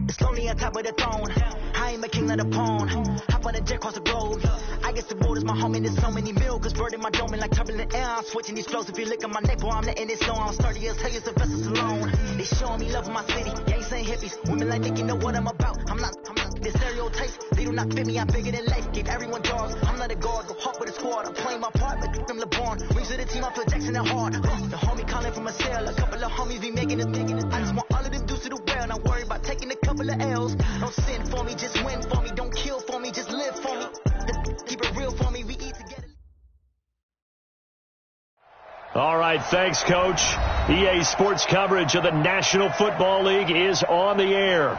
It's lonely on top of the throne. I ain't a king, not a pawn. Hop on a jet across the globe. I guess the road is my home and there's so many milks. Bird in my dome and like turbulent air. I'm switching these flows. If you look at my neck, boy, I'm letting it slow. I'm sturdy as hell, the vessels alone. They showing me love in my city. Gangs ain't hippies. Women like thinking know what I'm about. I'm not the stereotypes. They do not fit me. I'm bigger than life. Give everyone dogs. I'm not a guard. Go hard with a squad. I'm playing my part like them LeBron. Rings to the team. I feel Jackson and hard. The homie calling from a cell. A couple of homies be making it big. I just want all of them dudes to the well. Not worry about taking a couple of L's. Don't sin for me, just win for me. Don't kill for me, just live for me. Keep it real for me. We eat together. All right, thanks, Coach. EA Sports coverage of the National Football League is on the air.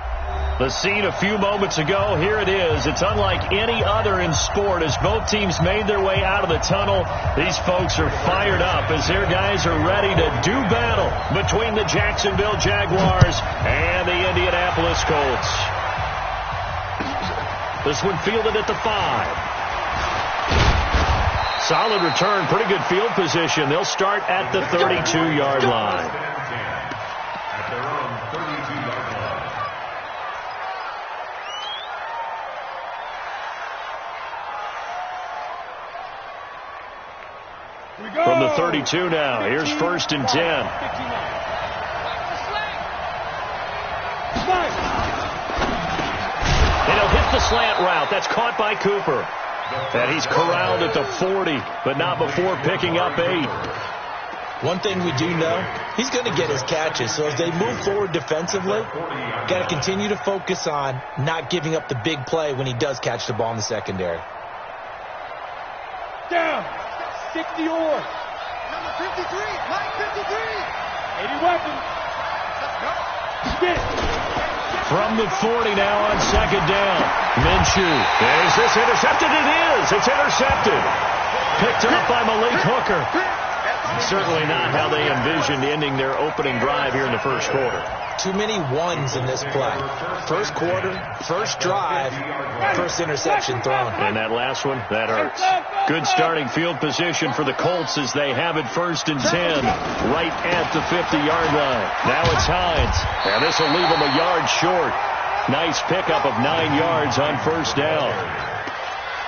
The scene a few moments ago, here it is. It's unlike any other in sport as both teams made their way out of the tunnel. These folks are fired up as their guys are ready to do battle between the Jacksonville Jaguars and the Indianapolis Colts. This one fielded at the 5. Solid return, pretty good field position. They'll start at the 32-yard line. At their own 32-yard line. From the 32 now, here's 1st and 10. And he'll hit the slant route. That's caught by Cooper. And he's corralled at the 40, but not before picking up 8. One thing we do know, he's going to get his catches. So as they move forward defensively, got to continue to focus on not giving up the big play when he does catch the ball in the secondary. Down. 60 or. Number 53. Mike 53. 80 weapons. Let's go. Spin. From the 40 now on 2nd down. Minshew. Is this intercepted? It is. It's intercepted. Picked up by Malik Hooker. Certainly not how they envisioned ending their opening drive here in the first quarter. Too many ones in this play. First quarter, first drive, first interception thrown. And that last one, that hurts. Good starting field position for the Colts as they have it 1st and 10 right at the 50-yard line. Now it's Hines, and this will leave him a yard short. Nice pickup of 9 yards on 1st down.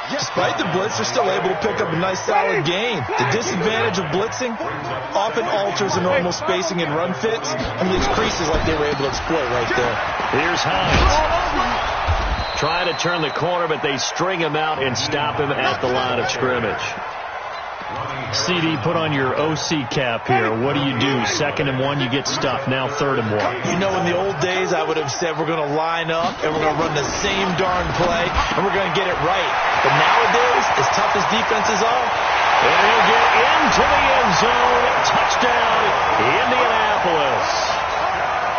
Despite the blitz, they're still able to pick up a nice solid gain. The disadvantage of blitzing often alters the normal spacing and run fits, and leaves creases like they were able to exploit right there. Here's Hines. Trying to turn the corner, but they string him out and stop him at the line of scrimmage. CD, put on your OC cap here. What do you do? 2nd and 1, you get stuffed. Now 3rd and 1. You know, in the old days, I would have said we're going to line up and we're going to run the same darn play and we're going to get it right. But nowadays, as tough as defenses are, and he'll get into the end zone. Touchdown, Indianapolis.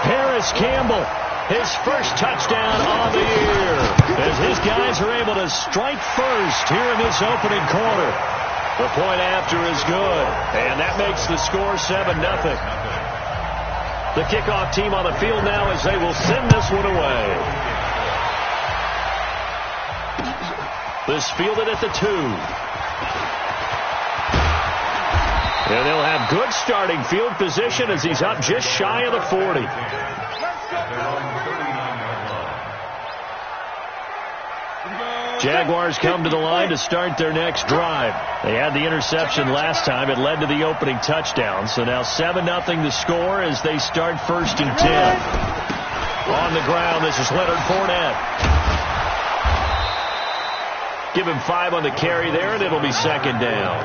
Paris Campbell, his first touchdown on the year, as his guys are able to strike first here in this opening quarter. The point after is good, and that makes the score 7-0. The kickoff team on the field now as they will send this one away. This fielded at the 2. And they'll have good starting field position as he's up just shy of the 40. Jaguars come to the line to start their next drive. They had the interception last time. It led to the opening touchdown. So now 7-0 the score as they start 1st and 10. On the ground, this is Leonard Fournette. Give him 5 on the carry there, and it'll be 2nd down.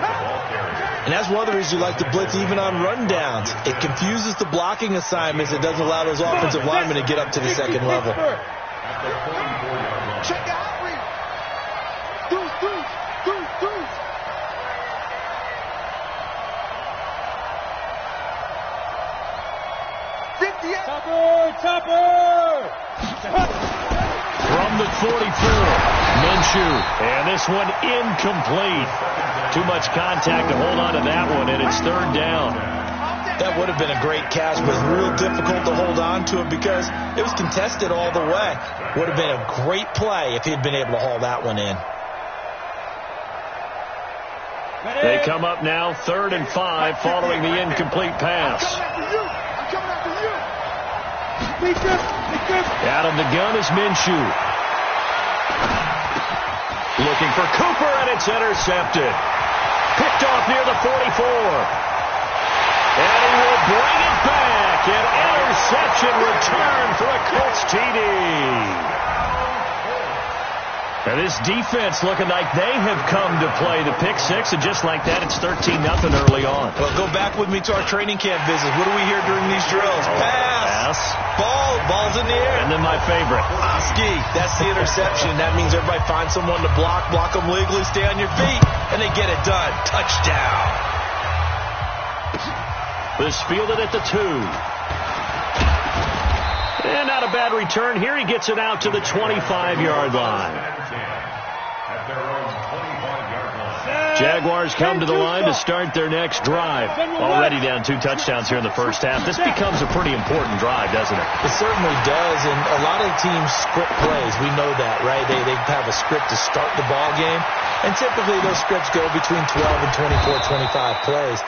And that's one of the reasons you like to blitz even on rundowns. It confuses the blocking assignments. It doesn't allow those offensive linemen to get up to the 2nd level. Check out. Topper! From the 44, Minshew. And this one incomplete. Too much contact to hold on to that one, and it's 3rd down. That would have been a great catch, but it's real difficult to hold on to it because it was contested all the way. Would have been a great play if he'd been able to haul that one in. They come up now 3rd and 5 following the incomplete pass. I'm coming after you. Out of the gun is Minshew. Looking for Cooper, and it's intercepted. Picked off near the 44. And he will bring it back. An interception return for a Colts TD. And this defense looking like they have come to play the pick six, and just like that, it's 13-0 early on. Well, go back with me to our training camp visits. What do we hear during these drills? Pass. Ball's in the air. And then my favorite. Oski. That's the interception. That means everybody finds someone to block them legally, stay on your feet, and they get it done. Touchdown. This fielded at the 2. And not a bad return here. He gets it out to the 25-yard line. Jaguars come to the line to start their next drive. Already down 2 touchdowns here in the first half. This becomes a pretty important drive, doesn't it? It certainly does, and a lot of teams script plays. We know that, right? They have a script to start the ball game, and typically those scripts go between 12 and 24, 25 plays.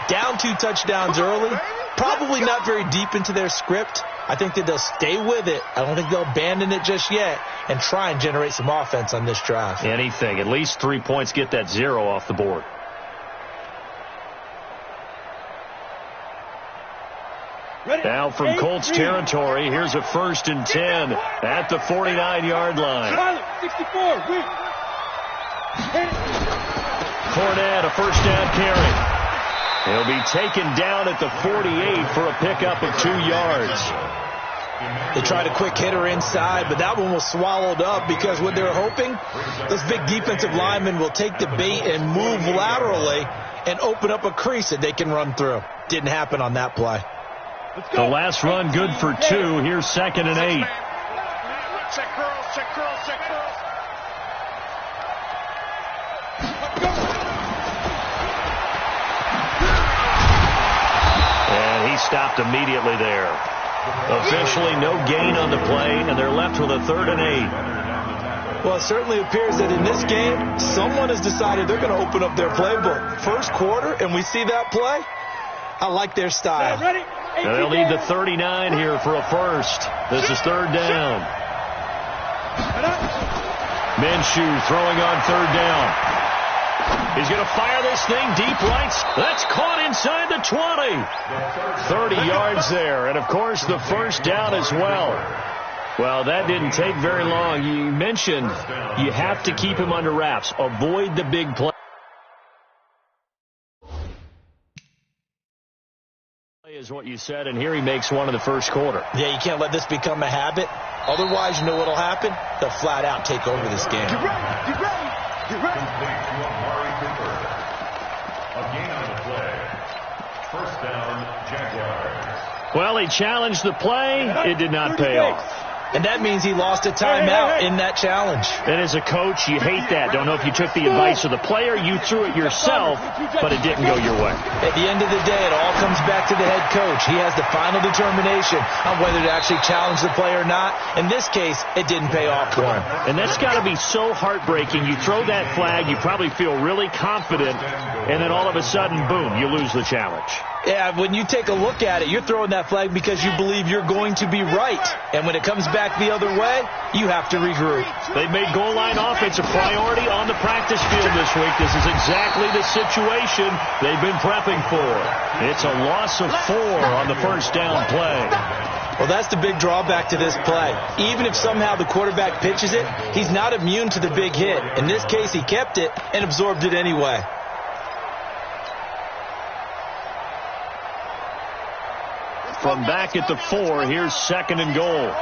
Down 2 touchdowns early, probably not very deep into their script. I think that they'll stay with it. I don't think they'll abandon it just yet and try and generate some offense on this drive. Anything. At least 3 points, get that 0 off the board. Now from Colts territory, here's a 1st and 10 at the 49-yard line. 64. Fournette, a first down carry. He'll be taken down at the 48 for a pickup of 2 yards. They tried a quick hitter inside, but that one was swallowed up because what they're hoping, those big defensive linemen will take the bait and move laterally and open up a crease that they can run through. Didn't happen on that play. The last run good for 2. Here's 2nd and 8. Check curls, check curls, check curls. And he stopped immediately there. Officially no gain on the play, and they're left with a 3rd and 8. Well, it certainly appears that in this game, someone has decided they're going to open up their playbook. First quarter, and we see that play. I like their style. And they'll need the 39 here for a first. This is 3rd down. Minshew throwing on 3rd down. He's going to fire this thing deep right. That's caught inside the 20. 30 yards there. And, of course, the first down as well. Well, that didn't take very long. You mentioned you have to keep him under wraps. Avoid the big play. Is what you said, and here he makes one in the first quarter. Yeah, you can't let this become a habit. Otherwise, you know what'll happen? They'll flat out take over this game. Get ready, get ready, get ready. Complete to Amari Cooper. A gain on the play. First down, Jaguars. Well, he challenged the play. It did not pay off. And that means he lost a timeout in that challenge. And as a coach, you hate that. Don't know if you took the advice of the player, you threw it yourself, but it didn't go your way. At the end of the day, it all comes back to the head coach. He has the final determination on whether to actually challenge the play or not. In this case, it didn't pay off for him. And that's got to be so heartbreaking. You throw that flag, you probably feel really confident, and then all of a sudden, boom, you lose the challenge. Yeah, when you take a look at it, you're throwing that flag because you believe you're going to be right. And when it comes back the other way, you have to regroup. They've made goal line offense a priority on the practice field this week. This is exactly the situation they've been prepping for. It's a loss of 4 on the first down play. Well, that's the big drawback to this play. Even if somehow the quarterback pitches it, he's not immune to the big hit. In this case, he kept it and absorbed it anyway. From back at the 4, here's 2nd and goal.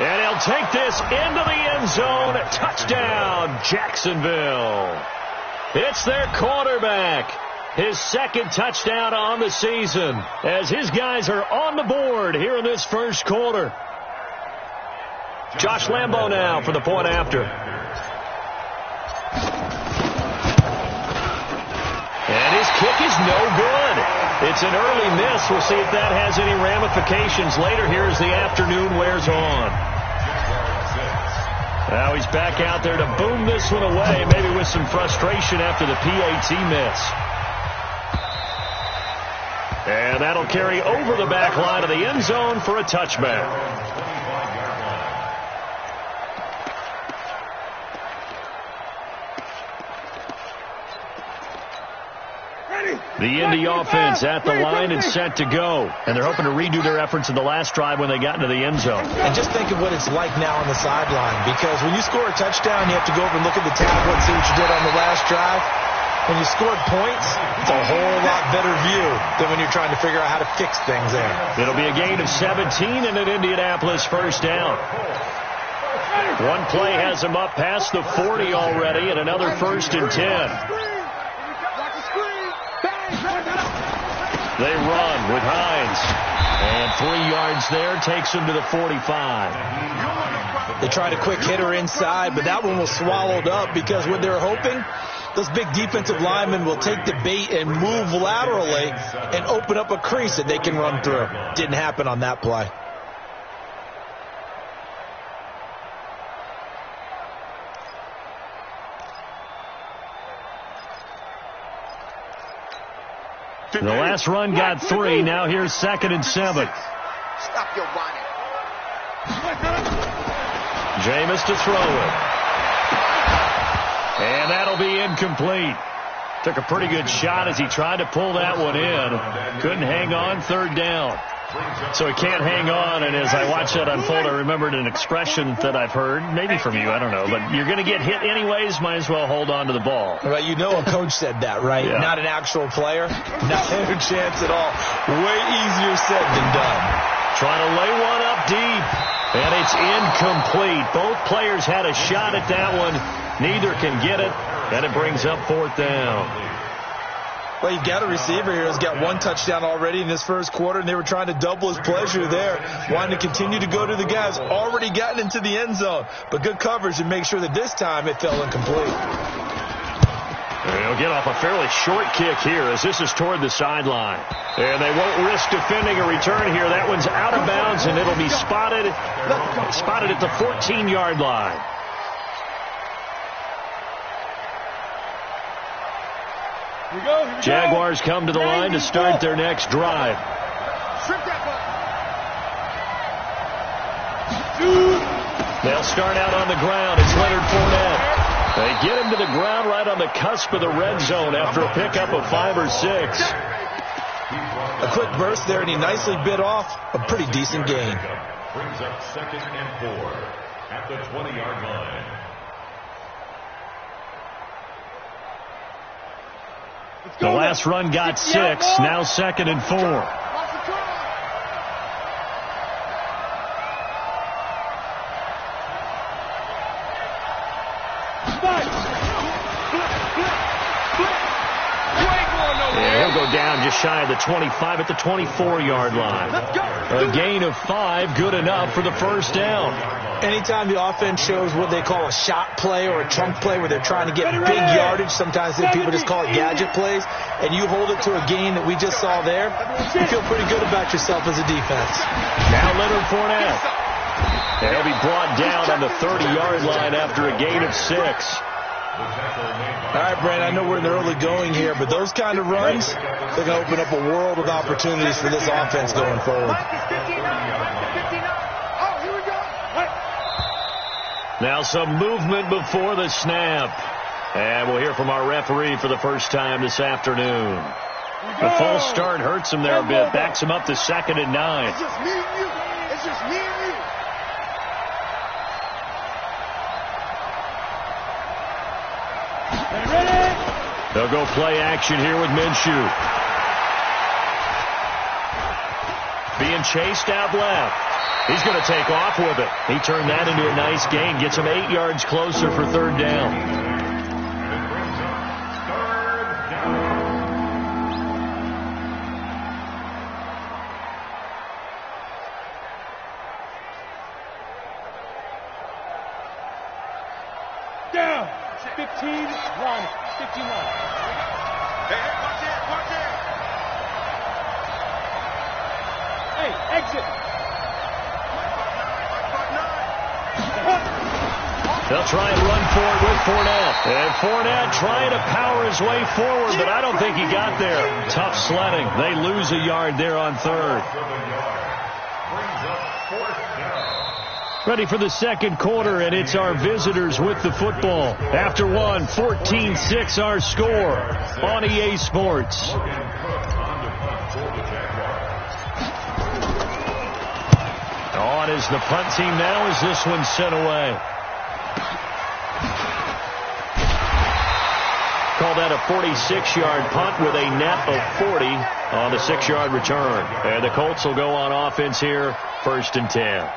And he'll take this into the end zone. Touchdown, Jacksonville. It's their quarterback. His 2nd touchdown on the season as his guys are on the board here in this first quarter. Josh Lambo now for the point after. And his kick is no good. It's an early miss. We'll see if that has any ramifications later here as the afternoon wears on. Now he's back out there to boom this one away, maybe with some frustration after the PAT miss. And that'll carry over the back line of the end zone for a touchback. The Indy offense at the line and set to go. And they're hoping to redo their efforts in the last drive when they got into the end zone. And just think of what it's like now on the sideline. Because when you score a touchdown, you have to go over and look at the tablet and see what you did on the last drive. When you scored points, it's a whole lot better view than when you're trying to figure out how to fix things there. It'll be a gain of 17 and an Indianapolis first down. One play has them up past the 40 already and another 1st and 10. They run with Hines. And 3 yards there takes him to the 45. They tried a quick hitter inside, but that one was swallowed up because what they're hoping, those big defensive linemen will take the bait and move laterally and open up a crease that they can run through. Didn't happen on that play. The last run got 3. Now here's 2nd and 7. Stop your whining. Jameis to throw it. And that'll be incomplete. Took a pretty good shot as he tried to pull that one in. Couldn't hang on, 3rd down. So he can't hang on, and as I watched that unfold, I remembered an expression that I've heard, maybe from you, I don't know, but you're going to get hit anyways, might as well hold on to the ball. Well, you know a coach said that, right? Yeah. Not an actual player. Not a chance at all. Way easier said than done. Trying to lay one up deep, and it's incomplete. Both players had a shot at that one. Neither can get it, and it brings up 4th down. Well, you've got a receiver here who's got 1 touchdown already in this first quarter, and they were trying to double his pleasure there, wanting to continue to go to the guys already gotten into the end zone. But good coverage and make sure that this time it fell incomplete. They'll get off a fairly short kick here as this is toward the sideline. And they won't risk defending a return here. That one's out of bounds, and it'll be spotted at the 14-yard line. Here we go. Jaguars come to the line to start their next drive. They'll start out on the ground. It's Leonard Fournette. They get him to the ground right on the cusp of the red zone after a pickup of 5 or 6. A quick burst there, and he nicely bit off a pretty decent gain. Brings up 2nd and 4 at the 20-yard line. The last run got 6. Now 2nd and 4. He'll go down just shy of the 25 at the 24-yard line. A gain of 5, good enough for the first down. Anytime the offense shows what they call a shot play or a chunk play where they're trying to get big yardage, sometimes people just call it gadget plays, and you hold it to a gain that we just saw there, you feel pretty good about yourself as a defense. Now Leonard Fournette. And he'll be brought down on the 30-yard line after a gain of 6. All right, Brent, I know we're in the early going here, but those kind of runs, they're going to open up a world of opportunities for this offense going forward. Now some movement before the snap. And we'll hear from our referee for the first time this afternoon. The false start hurts him there a bit. Backs him up to 2nd and 9. It's just me and you. It's just me and you. They'll go play action here with Minshew. Being chased out left. He's going to take off with it. He turned that into a nice gain. Gets him 8 yards closer for 3rd down. Down. 15 line. 15 line. Hey, watch it. Hey, exit. They'll try and run for it with Fournette. And Fournette trying to power his way forward, but I don't think he got there. Tough sledding. They lose a yard there on third. Ready for the second quarter, and it's our visitors with the football. After one, 14-6 our score on EA Sports. On is the punt team now as this one's sent away. Call that a 46-yard punt with a net of 40 on the 6-yard return. And the Colts will go on offense here, 1st and 10.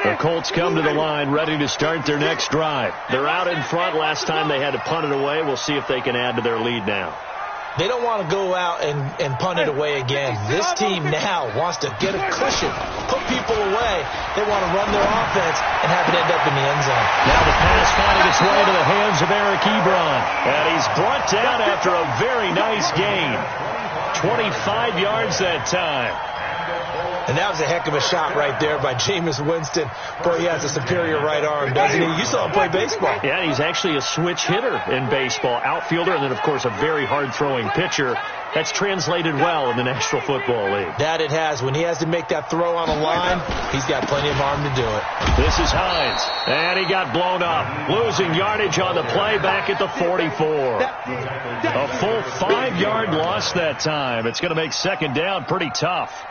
The Colts come to the line ready to start their next drive. They're out in front. Last time they had to punt it away. We'll see if they can add to their lead now. They don't want to go out and punt it away again. This team now wants to get a cushion, put people away. They want to run their offense and have it end up in the end zone. Now the pass finding its way to the hands of Eric Ebron. And he's brought down after a very nice gain. 25 yards that time. And that was a heck of a shot right there by Jameis Winston. Boy, he has a superior right arm, doesn't he? You saw him play baseball. Yeah, he's actually a switch hitter in baseball. Outfielder, and then, of course, a very hard-throwing pitcher. That's translated well in the National Football League. That it has. When he has to make that throw on a line, he's got plenty of arm to do it. This is Hines. And he got blown up. Losing yardage on the play back at the 44. A full 5-yard loss that time. It's going to make second down pretty tough.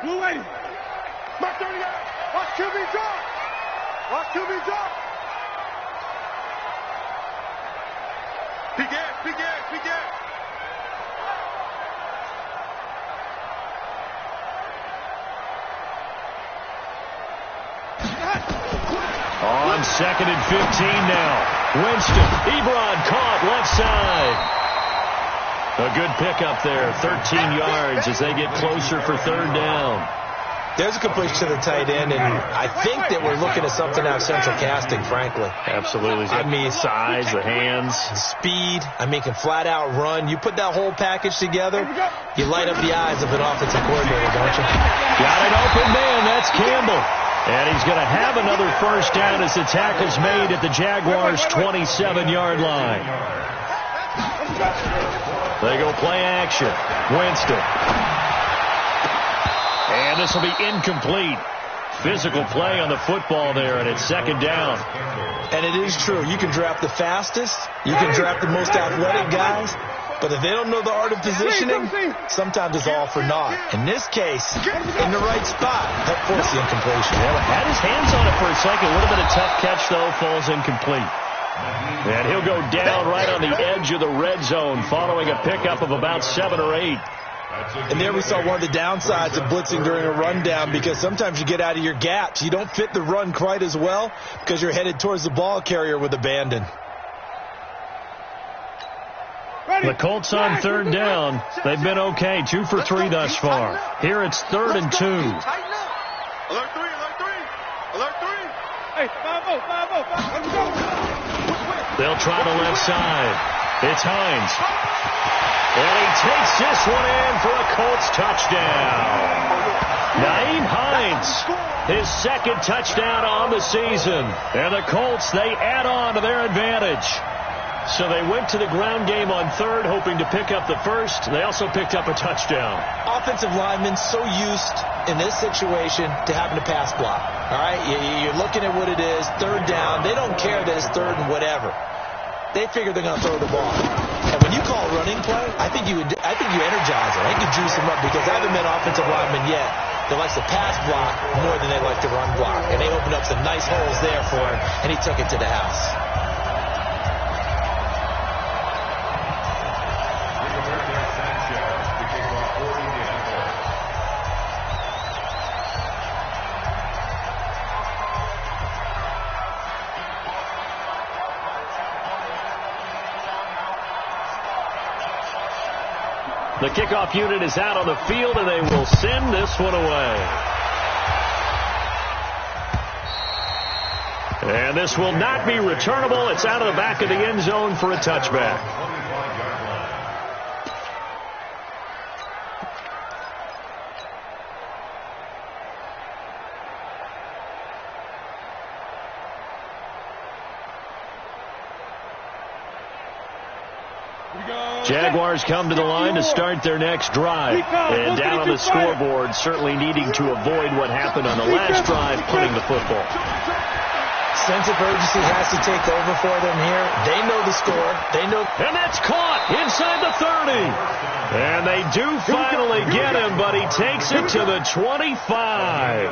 Blue lady. Mark 30 out. Watch QB drop. Watch QB drop. Peek it. On 2nd and 15 now. Winston. Ebron caught left side. A good pickup there, 13 yards as they get closer for 3rd down. There's a completion to the tight end, and I think that we're looking at something out of central casting, frankly. Absolutely. I mean, size, the hands. Speed. I mean, can flat out run. You put that whole package together, you light up the eyes of an offensive coordinator, don't you? Got an open man. That's Campbell. And he's going to have another first down as the tackle's made at the Jaguars' 27-yard line. They go play action. Winston. And this will be incomplete. Physical play on the football there, and it's 2nd down. And it is true. You can draft the fastest. You can draft the most athletic guys. But if they don't know the art of positioning, sometimes it's all for naught. In this case, in the right spot, help force the incompletion. Yeah, had his hands on it for a second. Would have been a tough catch, though. Falls incomplete. And he'll go down right on the edge of the red zone following a pickup of about 7 or 8. And there we saw one of the downsides of blitzing during a rundown, because sometimes you get out of your gaps. You don't fit the run quite as well because you're headed towards the ball carrier with abandon. The Colts on 3rd down. They've been okay. 2 for 3 thus far. Here it's 3rd and 2. Alert 3. Alert 3. Hey, 5-0. They'll try the left side. It's Hines. And he takes this one in for a Colts touchdown. Nyheim Hines, his 2nd touchdown on the season. And the Colts, they add on to their advantage. So they went to the ground game on 3rd, hoping to pick up the 1st. They also picked up a touchdown. Offensive linemen so used in this situation to having to pass block. All right, you're looking at what it is, 3rd down. They don't care that it's 3rd and whatever. They figure they're going to throw the ball. And when you call a running play, I think you energize them. I think you juice them up, because I haven't met offensive linemen yet that likes to pass block more than they like to run block. And they opened up some nice holes there for him, and he took it to the house. The kickoff unit is out on the field, and they will send this one away. And this will not be returnable. It's out of the back of the end zone for a touchback. Jaguars come to the line to start their next drive. And down on the scoreboard, certainly needing to avoid what happened on the last drive, punting the football. Sense of urgency has to take over for them here. They know the score. They know. And that's caught inside the 30. And they do finally get him, but he takes it to the 25.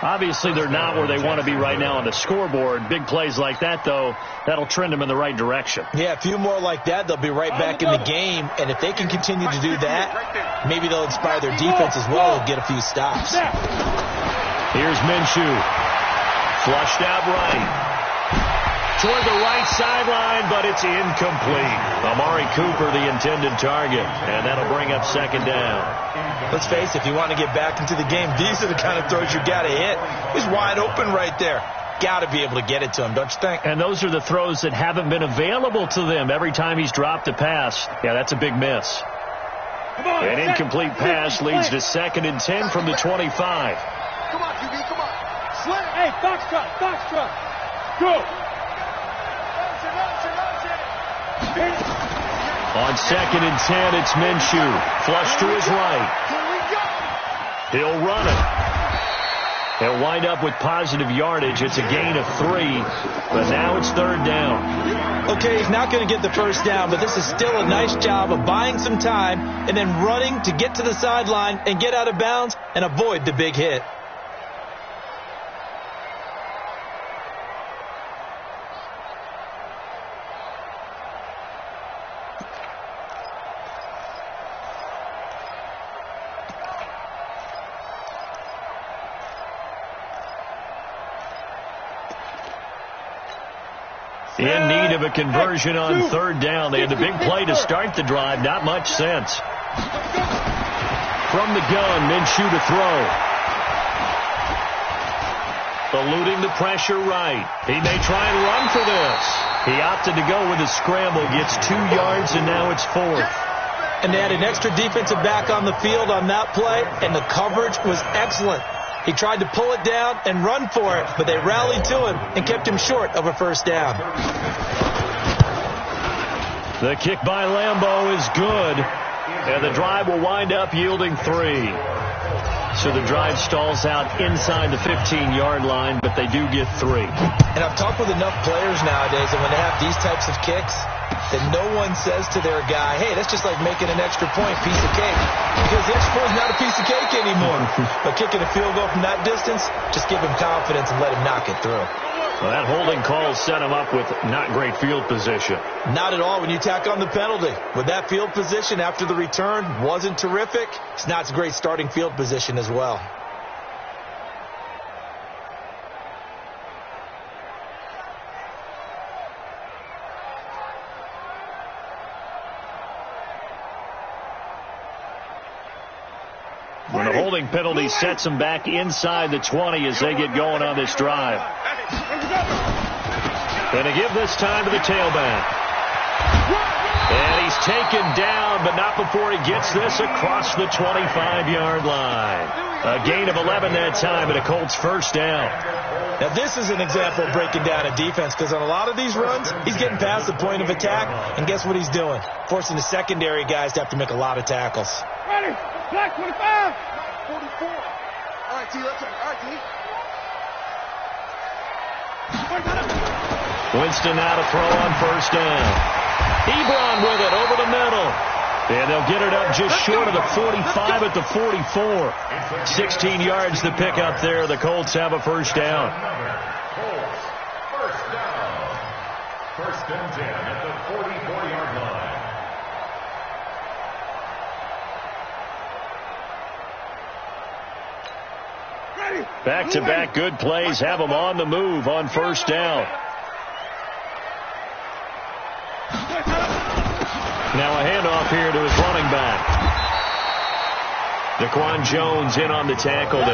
Obviously, they're not where they want to be right now on the scoreboard. Big plays like that, though, that'll trend them in the right direction. Yeah, a few more like that, they'll be right back in the game. And if they can continue to do that, maybe they'll inspire their defense as well and get a few stops. Here's Minshew. Flushed out right. Toward the right sideline, but it's incomplete. Amari Cooper, the intended target, and that'll bring up second down. Let's face it, if you want to get back into the game, these are the kind of throws you got to hit. He's wide open right there. Got to be able to get it to him, don't you think? And those are the throws that haven't been available to them every time he's dropped a pass. Yeah, that's a big miss. An incomplete pass leads to 2nd and 10 from the 25. Come on, QB, come on. Slant. Hey, Foxtrot. Go. On 2nd and 10, it's Minshew. Flush to his right. He'll run it. He'll wind up with positive yardage. It's a gain of 3, but now it's 3rd down. Okay, he's not going to get the first down, but this is still a nice job of buying some time and then running to get to the sideline and get out of bounds and avoid the big hit. In need of a conversion on 3rd down. They had the big play to start the drive. Not much sense. From the gun, Minshew to throw. Eluding the pressure right. He may try and run for this. He opted to go with a scramble. Gets 2 yards, and now it's 4th. And they had an extra defensive back on the field on that play, and the coverage was excellent. He tried to pull it down and run for it, but they rallied to him and kept him short of a first down. The kick by Lambeau is good, and the drive will wind up yielding 3. So the drive stalls out inside the 15-yard line, but they do get 3. And I've talked with enough players nowadays, and when they have these types of kicks, that no one says to their guy, hey, that's just like making an extra point, piece of cake. Because the extra point is not a piece of cake anymore. But kicking a field goal from that distance, just give him confidence and let him knock it through. Well, that holding call set him up with not great field position. Not at all when you tack on the penalty. With that field position after the return wasn't terrific, it's not a great starting field position as well. When the holding penalty sets them back inside the 20 as they get going on this drive. Going to give this time to the tailback. And he's taken down, but not before he gets this across the 25-yard line. A gain of 11 that time, and a Colts first down. Now, this is an example of breaking down a defense, because on a lot of these runs, he's getting past the point of attack, and guess what he's doing? Forcing the secondary guys to have to make a lot of tackles. Ready. Black 25. 44. All right, T. Let's go. All right, T. Winston now to throw on first down. Ebron with it over the middle. And they'll get it up just short of the 45 at the 44. 16 yards to pick up there. The Colts have a first down. Colts, first down. 1st and 10 at the 44-yard line. Back-to-back good plays have them on the move on first down. Now a handoff here to his running back. Daquan Jones in on the tackle.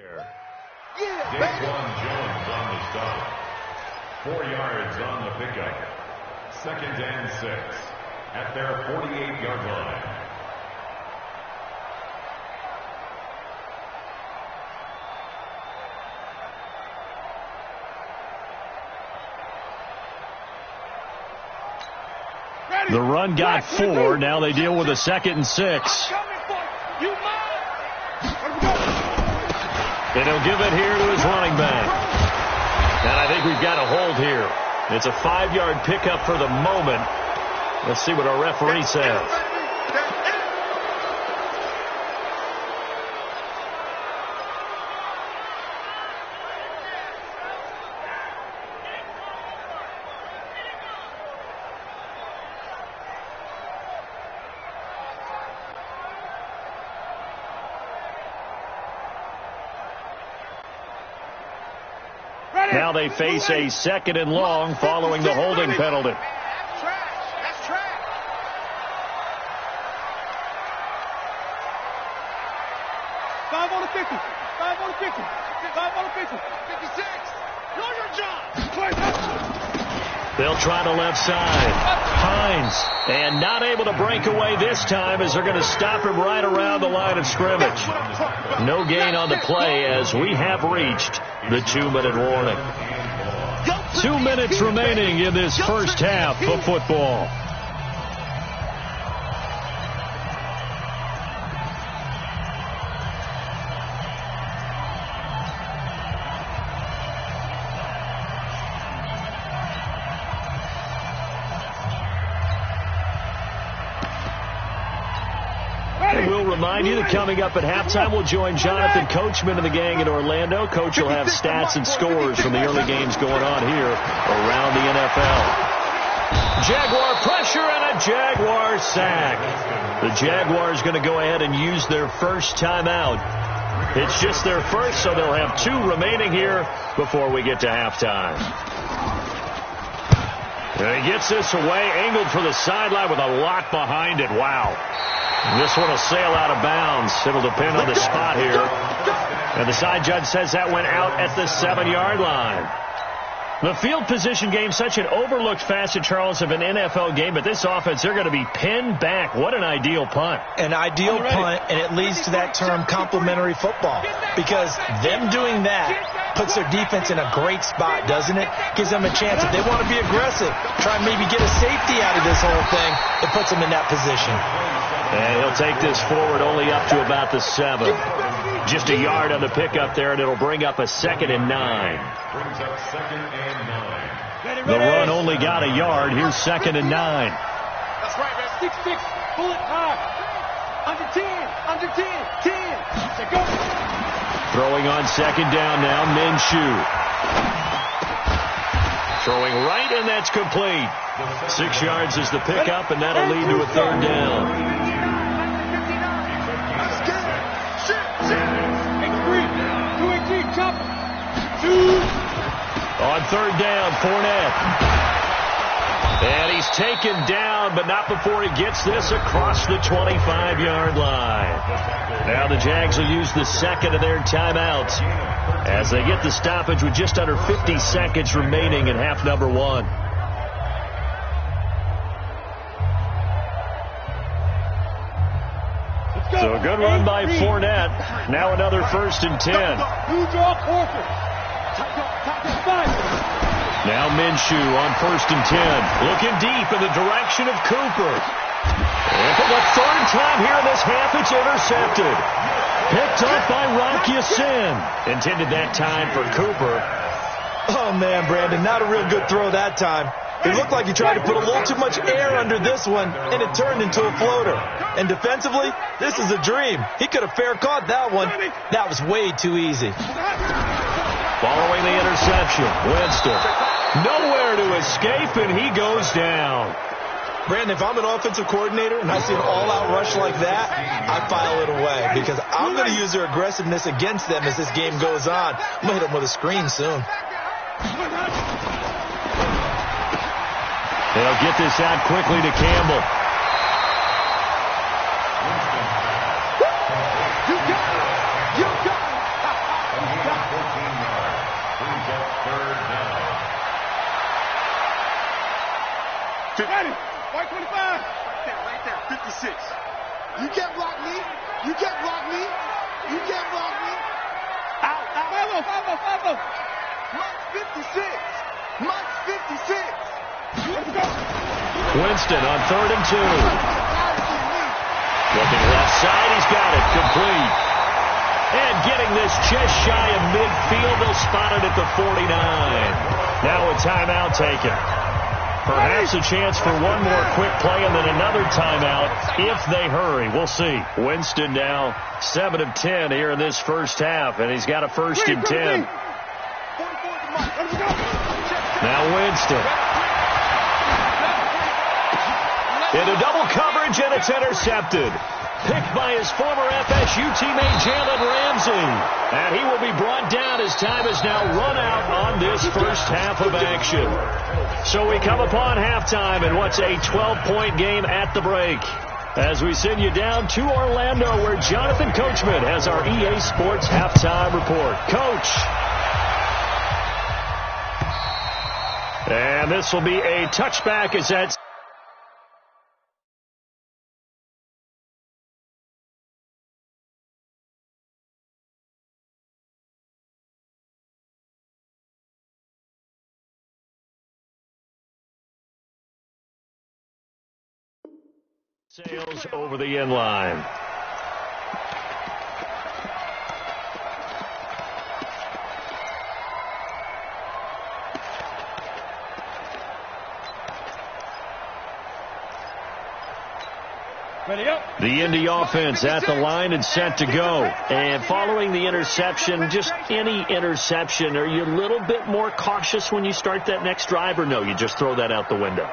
Daquan Jones on the stop. 4 yards on the pickup. 2nd and 6 at their 48-yard line. The run got 4. Now they deal with a 2nd and 6. And he'll give it here to his running back. And I think we've got a hold here. It's a 5-yard pickup for the moment. Let's see what our referee says. Now they face a 2nd and long following the holding penalty. That's trash. 5 on the 50. 5 on the 50. 5 on the 50. 56. Do your job. They'll try the left side. Hines. And not able to break away this time as they're going to stop him right around the line of scrimmage. No gain on the play as we have reached the 2-minute warning. 2 minutes remaining in this first half of football. And we'll remind you that coming up at halftime, we'll join Jonathan Coachman and the gang in Orlando. Coach will have stats and scores from the early games going on here around the NFL. Jaguar pressure and a Jaguar sack. The Jaguars going to go ahead and use their first timeout. It's just their first, so they'll have 2 remaining here before we get to halftime. And he gets this away, angled for the sideline with a lot behind it. Wow. This one will sail out of bounds. It'll depend on the spot here. And the side judge says that went out at the 7-yard line. The field position game, such an overlooked facet, Charles, of an NFL game. But this offense, they're going to be pinned back. What an ideal punt. An ideal punt, and it leads to that term complementary football. Because them doing that puts their defense in a great spot, doesn't it? Gives them a chance. If they want to be aggressive, try and maybe get a safety out of this whole thing, it puts them in that position. And he'll take this forward only up to about the 7. Just a yard on the pickup there, and it'll bring up a 2nd and 9. Brings up 2nd and 9. The run only got a yard. Here's 2nd and 9. That's right, man. 6-6. Pull it high. Under 10. Under 10. 10. Say go. Throwing on 2nd down now, Minshew. Throwing right, and that's complete. 6 yards is the pickup, and that'll lead to a 3rd down. On 3rd down, Fournette. And he's taken down, but not before he gets this across the 25-yard line. Now the Jags will use the 2nd of their timeouts as they get the stoppage with just under 50 seconds remaining in half number 1. So a good run by Fournette. Now another 1st and 10. Now Minshew on 1st and 10. Looking deep in the direction of Cooper. And for the 3rd time here in this half, it's intercepted. Picked up by Rocky Sin. Intended that time for Cooper. Oh, man, Brandon, not a real good throw that time. It looked like he tried to put a little too much air under this one, and it turned into a floater. And defensively, this is a dream. He could have fair caught that one. That was way too easy. Following the interception, Winston nowhere to escape, and he goes down. Brandon, if I'm an offensive coordinator and I see an all-out rush like that, I file it away because I'm going to use their aggressiveness against them as this game goes on. I'm going to hit them with a screen soon. They'll get this out quickly to Campbell. Third down. Ready. White 25. Right there. 56. You can't block me. You can't block me. You can't block me. Out. 5-0. Mike's 56. Mike's 56. Let's go. Winston on 3rd and 2. Looking left side, he's got it. Complete. And getting this just shy of midfield, they'll spot it at the 49. Now a timeout taken. Perhaps a chance for one more quick play and then another timeout if they hurry. We'll see. Winston now 7 of 10 here in this first half, and he's got a 1st and 10. Now Winston. Into double coverage, and it's intercepted. Picked by his former FSU teammate Jalen Ramsey. And he will be brought down as time is now run out on this first half of action. So we come upon halftime in what's a 12-point game at the break. As we send you down to Orlando, where Jonathan Coachman has our EA Sports halftime report. Coach. And this will be a touchback as that sails over the end line. Ready up. The Indy offense at the line and set to go. And following the interception, just any interception, are you a little bit more cautious when you start that next drive, or no, you just throw that out the window?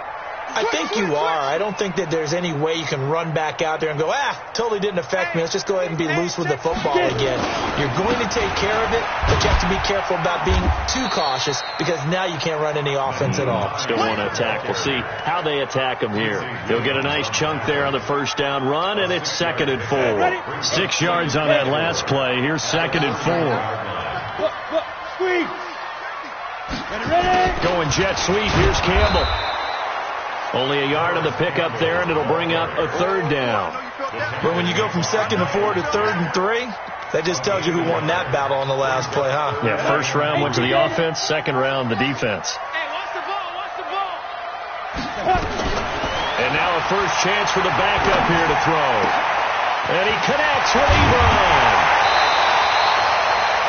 I think you are. I don't think that there's any way you can run back out there and go, totally didn't affect me. Let's just go ahead and be loose with the football again. You're going to take care of it, but you have to be careful about being too cautious because now you can't run any offense at all. Still want to attack. We'll see how they attack them here. They'll get a nice chunk there on the first down run, and it's 2nd and 4. 6 yards on that last play. Here's 2nd and 4. Sweep. Ready. Going jet sweep. Here's Campbell. Only a yard on the pickup there, and it'll bring up a 3rd down. But when you go from 2nd and 4 to 3rd and 3, that just tells you who won that battle on the last play, huh? Yeah, first round went to the offense, 2nd round the defense. Hey, watch the ball, watch the ball. And now a first chance for the backup here to throw. And he connects with Ebron.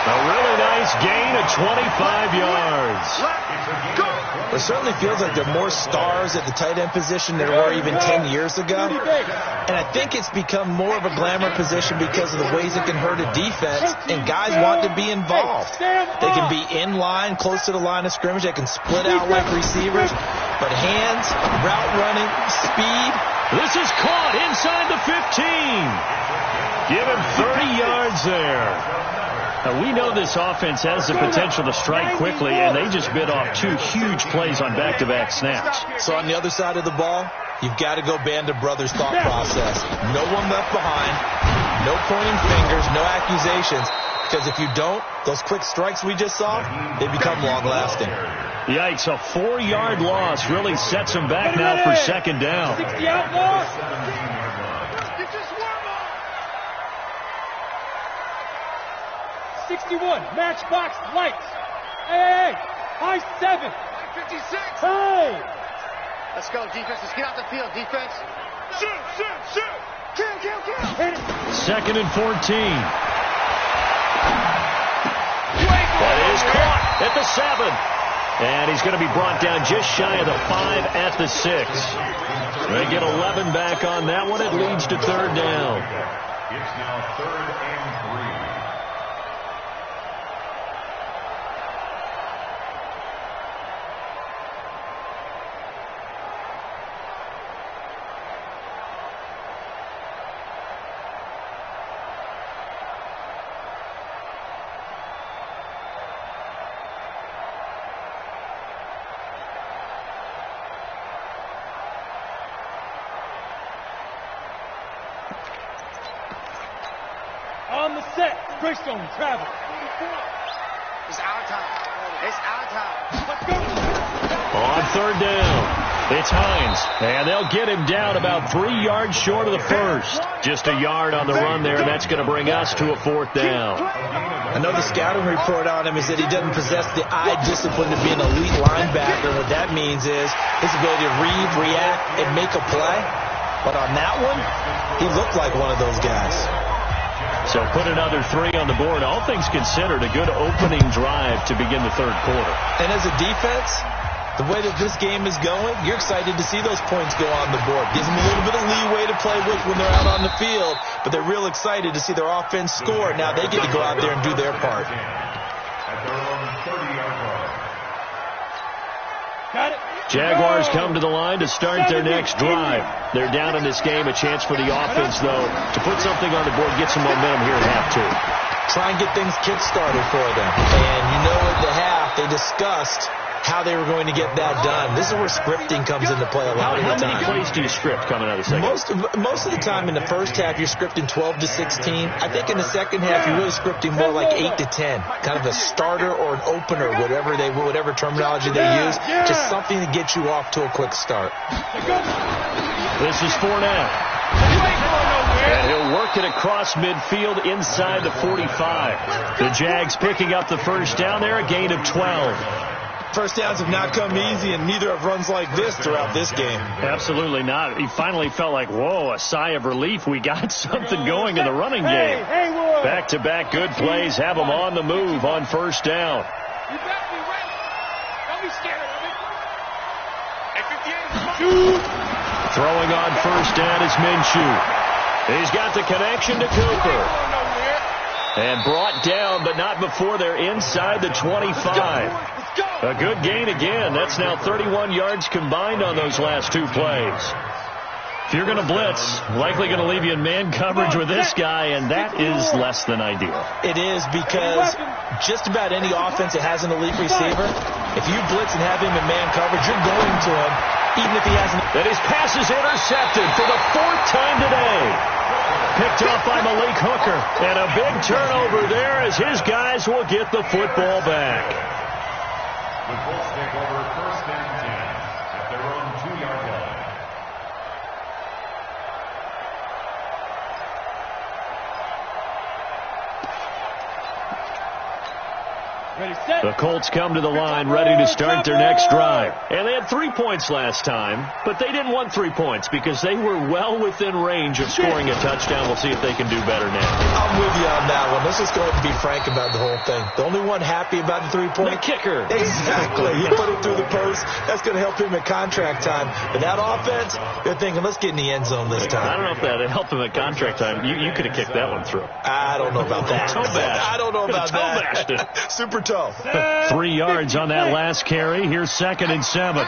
A really nice gain of 25 yards. It certainly feels like there are more stars at the tight end position than there were even 10 years ago. And I think it's become more of a glamour position because of the ways it can hurt a defense, and guys want to be involved. They can be in line, close to the line of scrimmage. They can split out like receivers. But hands, route running, speed. This is caught inside the 15. Give him 30 yards there. Now, we know this offense has the potential to strike quickly, and they just bit off 2 huge plays on back-to-back snaps. So on the other side of the ball, you've got to go Band of Brothers thought process. No one left behind, no pointing fingers, no accusations, because if you don't, those quick strikes we just saw, they become long-lasting. Yikes, a 4-yard loss really sets them back now for 2nd down. 60 out loss. 61, matchbox lights. Hey, high 7. 56. Hey. Let's go, defense. Let's get out the field, defense. Shoot. Kill. Hit it. 2nd and 14. That is caught at the 7. And he's going to be brought down just shy of the 5 at the 6. They get 11 back on that one. It leads to 3rd down. It's now 3rd and 3. On the set, Greystone, travel. It's our time. It's our time. Let's go. On third down, it's Hines, and they'll get him down about 3 yards short of the first. Just a yard on the run there, and that's going to bring us to a fourth down. I know the scouting report on him is that he doesn't possess the eye discipline to be an elite linebacker. What that means is his ability to read, react, and make a play. But on that one, he looked like one of those guys. So put another 3 on the board. All things considered, a good opening drive to begin the third quarter. And as a defense, the way that this game is going, you're excited to see those points go on the board. Gives them a little bit of leeway to play with when they're out on the field, but they're real excited to see their offense score. Now they get to go out there and do their part. At their own 30-yard line. Got it. Jaguars come to the line to start their next drive. They're down in this game. A chance for the offense, though, to put something on the board, get some momentum here at half two. Try and get things kick-started for them. And you know at the half, they discussed how they were going to get that done. This is where scripting comes into play a lot of the time. How many plays do you script coming out of the second? Most of the time in the first half, you're scripting 12 to 16. I think in the second half, you're really scripting more like 8 to 10. Kind of a starter or an opener, whatever terminology they use. Just something to get you off to a quick start. This is Fournette. And he'll work it across midfield inside the 45. The Jags picking up the first down there, a gain of 12. First downs have not come easy, and neither have runs like this throughout this game. Absolutely not. He finally felt like, whoa, a sigh of relief. We got something going in the running game. Back-to-back good plays have them on the move on first down. You better be ready. Don't be scared of it. Throwing on first down is Minshew. He's got the connection to Cooper. And brought down, but not before they're inside the 25. A good gain again. That's now 31 yards combined on those last 2 plays. If you're going to blitz, likely going to leave you in man coverage with this guy, and that is less than ideal. It is, because just about any offense that has an elite receiver, if you blitz and have him in man coverage, you're going to him, even if he hasn't. And his pass is intercepted for the 4th time today. Picked off by Malik Hooker. And a big turnover there as his guys will get the football back. The Colts take over first and 10 at their own 2-yard line. The Colts come to the line ready to start their next drive. And they had 3 points last time, but they didn't want 3 points because they were well within range of scoring a touchdown. We'll see if they can do better now. I'm with you on that one. Let's just go ahead and be frank about the whole thing. The only one happy about the 3-point? The kicker. Exactly. He put it through the post. That's going to help him at contract time. But that offense, they're thinking, let's get in the end zone this time. I don't know if that helped him at contract time. You could have kicked that one through. I don't know about that. Toe bash. I don't know about that. Toe bashed it. Super toe. 3 yards on that last carry. Here's 2nd and 7.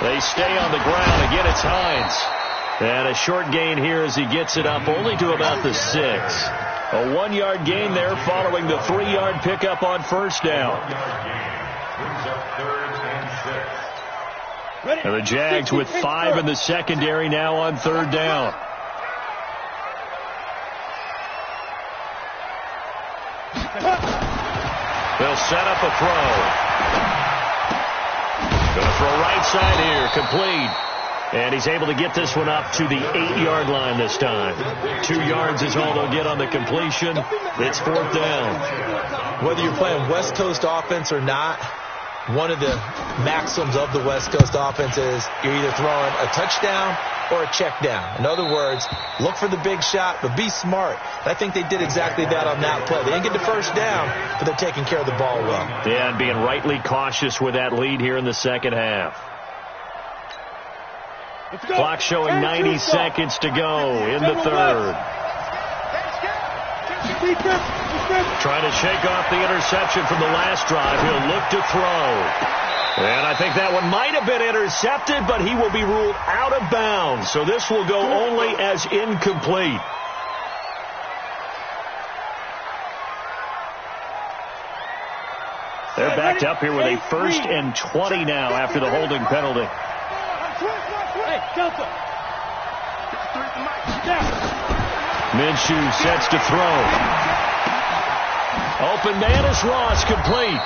They stay on the ground. Again, it's Hines. And a short gain here as he gets it up only to about the 6. A 1-yard gain there following the 3-yard pickup on first down. And the Jags with 5 in the secondary now on third down. They'll set up a throw. Going to throw right side here, complete. And he's able to get this one up to the 8-yard line this time. 2 yards is all they'll get on the completion. It's 4th down. Whether you're playing West Coast offense or not, one of the maxims of the West Coast offense is you're either throwing a touchdown or a check down. In other words, look for the big shot, but be smart. And I think they did exactly that on that play. They didn't get the first down, but they're taking care of the ball well. Yeah, and being rightly cautious with that lead here in the second half. Clock showing 90 seconds to go in the third. Trying to shake off the interception from the last drive. He'll look to throw. And I think that one might have been intercepted, but he will be ruled out of bounds. So this will go only as incomplete. They're backed up here with a 1st and 20 now after the holding penalty. Minshew sets to throw. Open man is Ross, complete.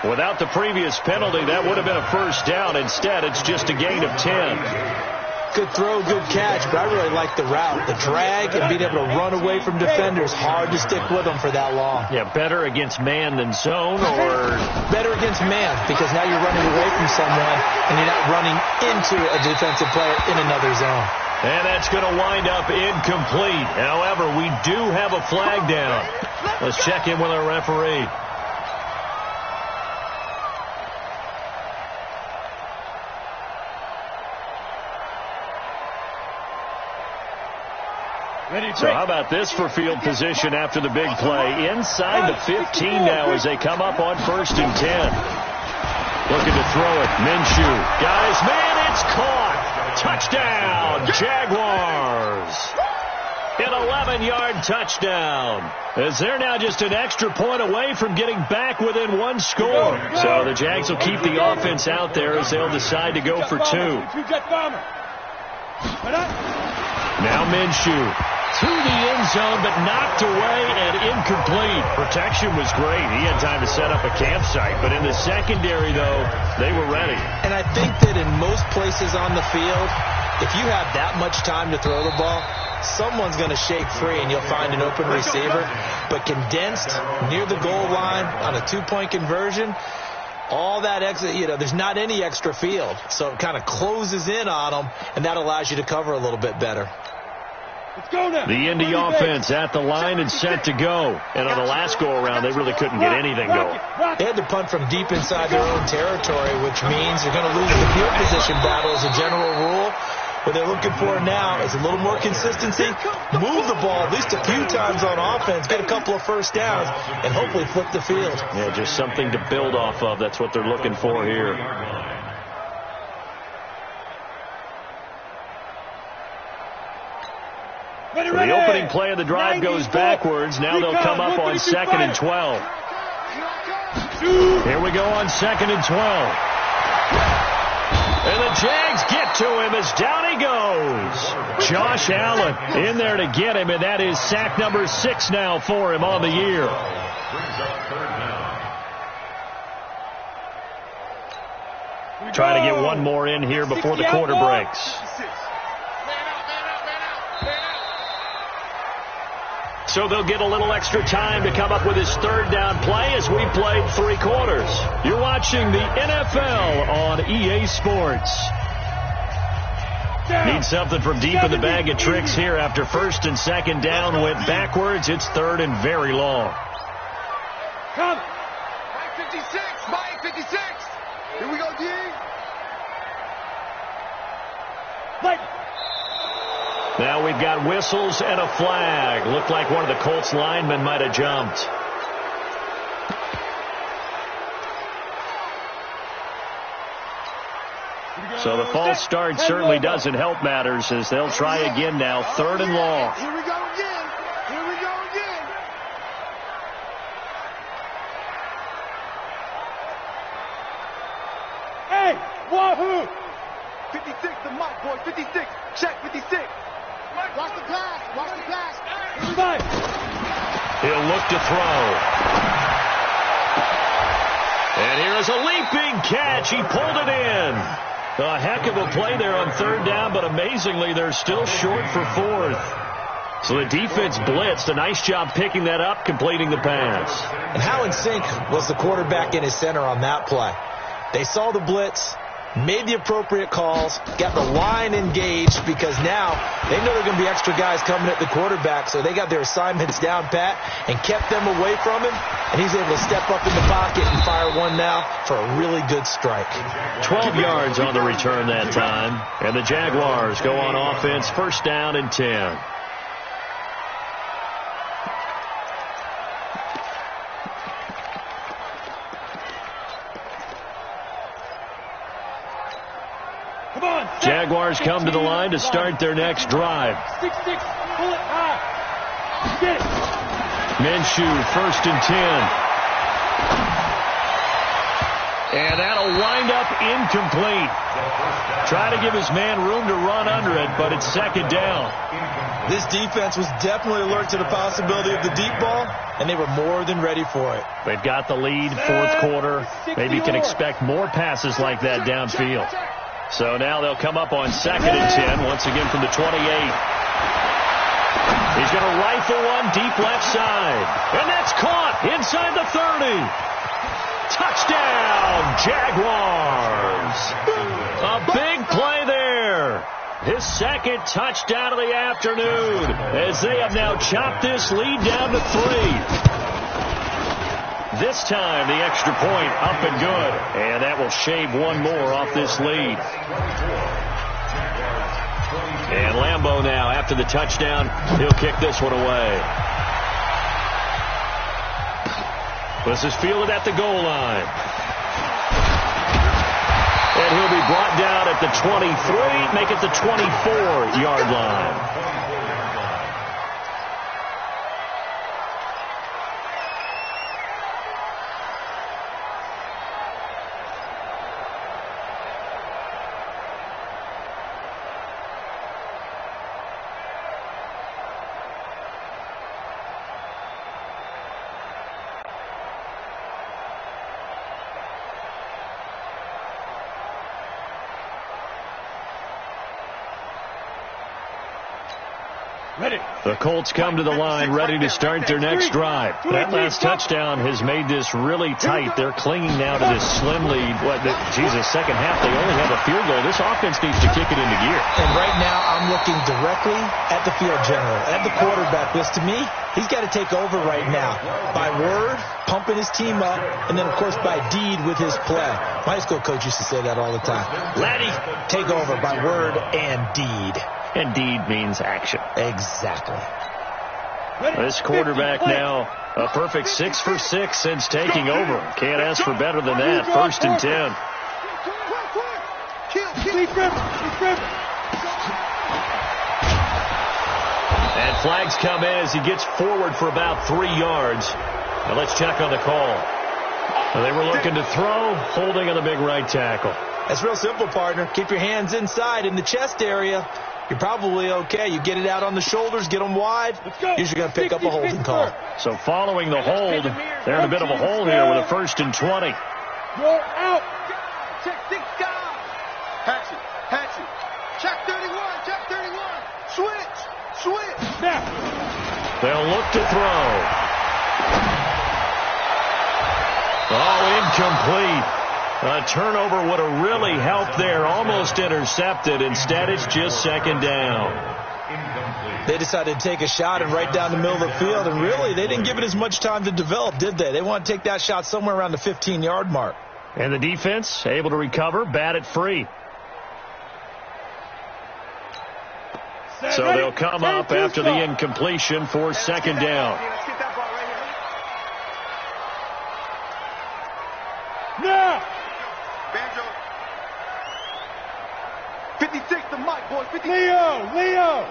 Without the previous penalty, that would have been a first down. Instead, it's just a gain of 10. Good throw, good catch, but I really like the route. The drag and being able to run away from defenders, hard to stick with them for that long. Yeah, better against man than zone, or? Better against man, because now you're running away from someone and you're not running into a defensive player in another zone. And that's going to wind up incomplete. However, we do have a flag down. Let's check in with our referee. So how about this for field position after the big play? Inside the 15 now as they come up on 1st and 10. Looking to throw it. Minshew. Guys, man, it's caught. Touchdown, Jaguars. An 11-yard touchdown. As they're now just an extra point away from getting back within one score. So the Jags will keep the offense out there as they'll decide to go for 2. Now Minshew. To the end zone, but knocked away and incomplete. Protection was great. He had time to set up a campsite. But in the secondary, though, they were ready. And I think that in most places on the field, if you have that much time to throw the ball, someone's going to shake free and you'll find an open receiver. But condensed near the goal line on a 2-point conversion, all that extra, there's not any extra field. So it kind of closes in on them, and that allows you to cover a little bit better. The Indy offense at the line and set to go. And on the last go-around, they really couldn't get anything going. They had to punt from deep inside their own territory, which means they're going to lose the field position battle as a general rule. What they're looking for now is a little more consistency, move the ball at least a few times on offense, get a couple of first downs, and hopefully flip the field. Yeah, just something to build off of. That's what they're looking for here. So the opening play of the drive goes backwards. Now they'll come up on 2nd and 12. Here we go on 2nd and 12. And the Jags get to him as down he goes. Josh Allen in there to get him, and that is sack number 6 now for him on the year. Trying to get one more in here before the quarter breaks. So they'll get a little extra time to come up with his 3rd down play as we played 3 quarters. You're watching the NFL on EA Sports. Need something from deep in the bag of tricks here after 1st and 2nd down went backwards. It's 3rd and very long. Come. Mike 56. Mike 56. Here we go, D. Mike. Now we've got whistles and a flag. Looked like one of the Colts linemen might have jumped. So the false start certainly doesn't help matters as they'll try again now. 3rd and long. Here we go again. Here we go again. Hey, wahoo! 56, the Mike boy. 56. Check 56. Watch the pass. Watch the pass. He'll look to throw. And here's a leaping catch. He pulled it in. A heck of a play there on 3rd down, but amazingly, they're still short for 4th. So the defense blitzed. A nice job picking that up, completing the pass. And how in sync was the quarterback in his center on that play? They saw the blitz, made the appropriate calls, got the line engaged because now they know there are going to be extra guys coming at the quarterback, so they got their assignments down pat and kept them away from him, and he's able to step up in the pocket and fire one now for a really good strike. 12 yards on the return that time, and the Jaguars go on offense, 1st down and 10. Jaguars come to the line to start their next drive. 6-6, pull it high. Get it. Minshew, 1st and And that'll wind up incomplete. Try to give his man room to run under it, but it's second down. This defense was definitely alert to the possibility of the deep ball, and they were more than ready for it. They've got the lead, fourth quarter. Maybe you can expect more passes like that downfield. So now they'll come up on 2nd and 10, once again from the 28. He's going to rifle one deep left side. And that's caught inside the 30. Touchdown, Jaguars. A big play there. His second touchdown of the afternoon as they have now chopped this lead down to 3. This time the extra point up and good. And that will shave one more off this lead. And Lambeau now, after the touchdown, he'll kick this one away. This is fielded at the goal line. And he'll be brought down at the 23, make it the 24-yard line. The Colts come to the line ready to start their next drive. That last touchdown has made this really tight. They're clinging now to this slim lead. Second half, they only have a field goal. This offense needs to kick it into gear. And right now, I'm looking directly at the field general, at the quarterback. Because to me, he's got to take over right now. By word, pumping his team up, and then, of course, by deed with his play. My high school coach used to say that all the time. Laddie, take over by word and deed. And deed means action. Exactly. This quarterback now a perfect 6 for 6 since taking over. Can't ask for better than that. 1st and 10. And flags come in as he gets forward for about 3 yards. Now let's check on the call. Now they were looking to throw, holding on the big right tackle. That's real simple, partner. Keep your hands inside in the chest area. You're probably okay. You get it out on the shoulders, get them wide. Usually going to pick up a holding call. So following the hold, they're in a bit of a hole here with a 1st and 20. Roll out. Check 6 guys. Hatch it. Check 31. Switch. Now. They'll look to throw. Oh, incomplete. A turnover would have really helped there. Almost intercepted. Instead, it's just 2nd down. They decided to take a shot and right down the middle of the field. And really, they didn't give it as much time to develop, did they? They want to take that shot somewhere around the 15-yard mark. And the defense able to recover, bat it free. So they'll come up after the incompletion for 2nd down. Now. Banjo. 56 the mic, boy. 56. Leo.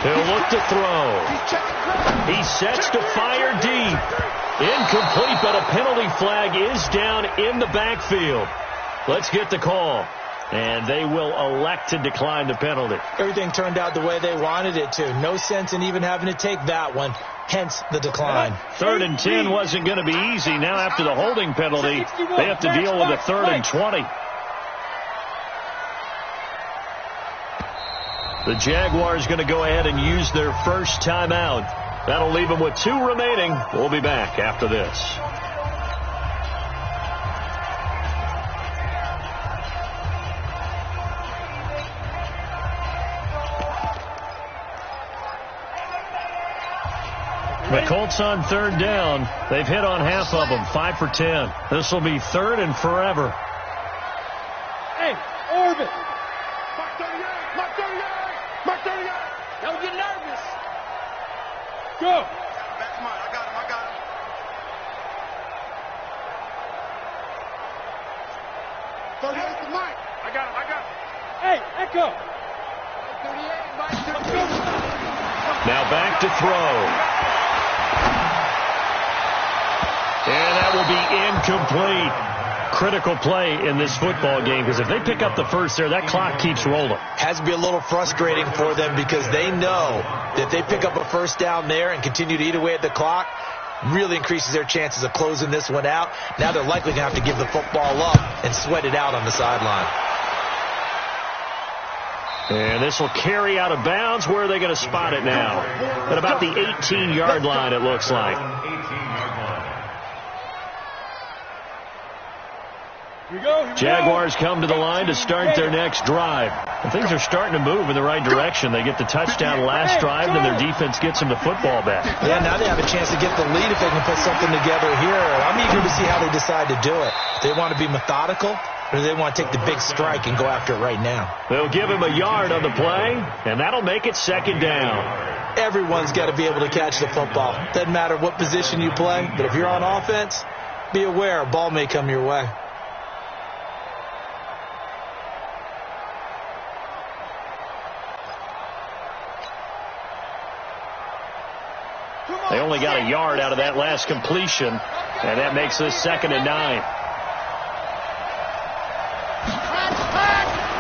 He'll look to throw. He sets to fire deep. Incomplete, but a penalty flag is down in the backfield. Let's get the call. And they will elect to decline the penalty. Everything turned out the way they wanted it to. No sense in even having to take that one. Hence the decline. 3rd and 10 wasn't going to be easy. Now after the holding penalty, they have to deal with a 3rd and 20. The Jaguars going to go ahead and use their first timeout. That'll leave them with 2 remaining. We'll be back after this. The Colts on 3rd down. They've hit on half of them, 5 for 10. This will be 3rd and forever. Hey, orbit. Mark 38. Don't get nervous. Go. Back to mine. I got him. 38 to Mike. I got him. Hey, Echo. 38, Mike. Now back to throw. And that will be incomplete. Critical play in this football game, because if they pick up the first there, that clock keeps rolling. Has to be a little frustrating for them because they know that they pick up a first down there and continue to eat away at the clock, really increases their chances of closing this one out. Now they're likely going to have to give the football up and sweat it out on the sideline. And this will carry out of bounds. Where are they going to spot it now? At about the 18-yard line, it looks like. Jaguars come to the line to start their next drive. And things are starting to move in the right direction. They get the touchdown last drive, then their defense gets them the football back. Yeah, now they have a chance to get the lead if they can put something together here. I'm eager to see how they decide to do it. They want to be methodical, or do they want to take the big strike and go after it right now? They'll give him a yard on the play, and that'll make it second down. Everyone's got to be able to catch the football. Doesn't matter what position you play, but if you're on offense, be aware a ball may come your way. They only got a yard out of that last completion, and that makes this 2nd and 9.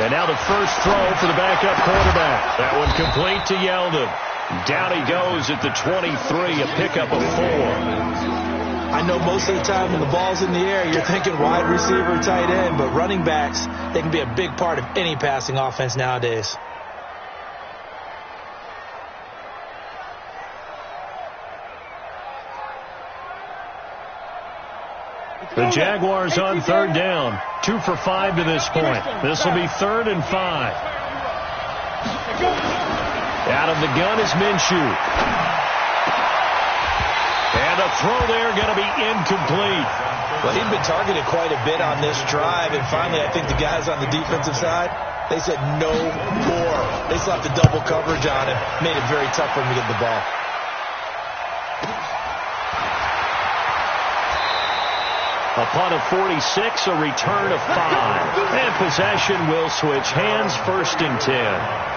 And now the first throw for the backup quarterback. That one complete to Yeldon. Down he goes at the 23, a pickup of 4. I know most of the time when the ball's in the air, you're thinking wide receiver, tight end, but running backs, they can be a big part of any passing offense nowadays. The Jaguars on 3rd down. 2 for 5 to this point. This will be 3rd and 5. Out of the gun is Minshew. And the throw there going to be incomplete. Well, he'd been targeted quite a bit on this drive, and finally I think the guys on the defensive side, they said no more. They slapped the double coverage on him, made it very tough for him to get the ball. Upon a 46, a return of 5. And possession will switch hands, 1st and 10.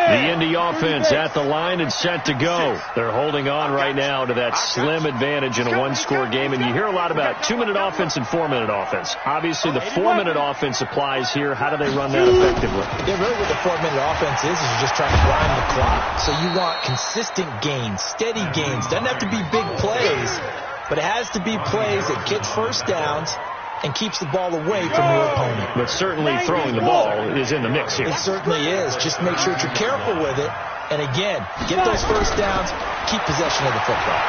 The Indy offense at the line and set to go. They're holding on right now to that slim advantage in a one-score game. And you hear a lot about 2-minute offense and 4-minute offense. Obviously, the 4-minute offense applies here. How do they run that effectively? Yeah, really what the 4-minute offense is you're just trying to grind the clock. So you want consistent gains, steady gains. Doesn't have to be big plays, but it has to be plays that gets first downs and keeps the ball away from your opponent. But certainly throwing the ball is in the mix here. It certainly is. Just make sure that you're careful with it. And again, get those first downs, keep possession of the football.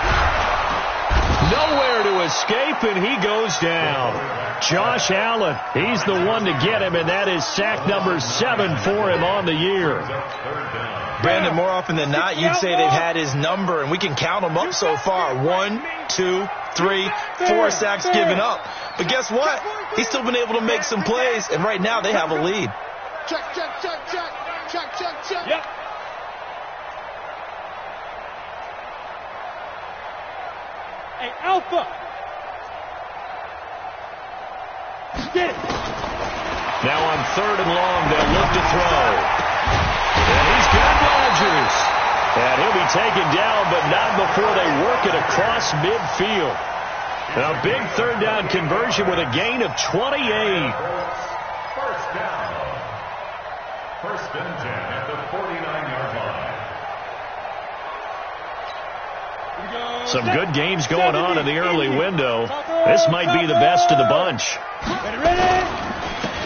Nowhere to escape, and he goes down. Josh Allen, he's the one to get him, and that is sack number 7 for him on the year. Brandon, more often than not, you'd say they've had his number, and we can count them up so far. 1, 2, 3, 4 sacks given up. But guess what? He's still been able to make some plays, and right now they have a lead. Check, check, check, check, check, check, check. Yep. Hey, Alpha. Get it. Now on 3rd and long, they'll look to throw. And he's got Rodgers. And he'll be taken down, but not before they work it across midfield. A big 3rd down conversion with a gain of 28. 1st down. 1st and 10 at the 49-yard line. Some good games going on in the early window. This might be the best of the bunch.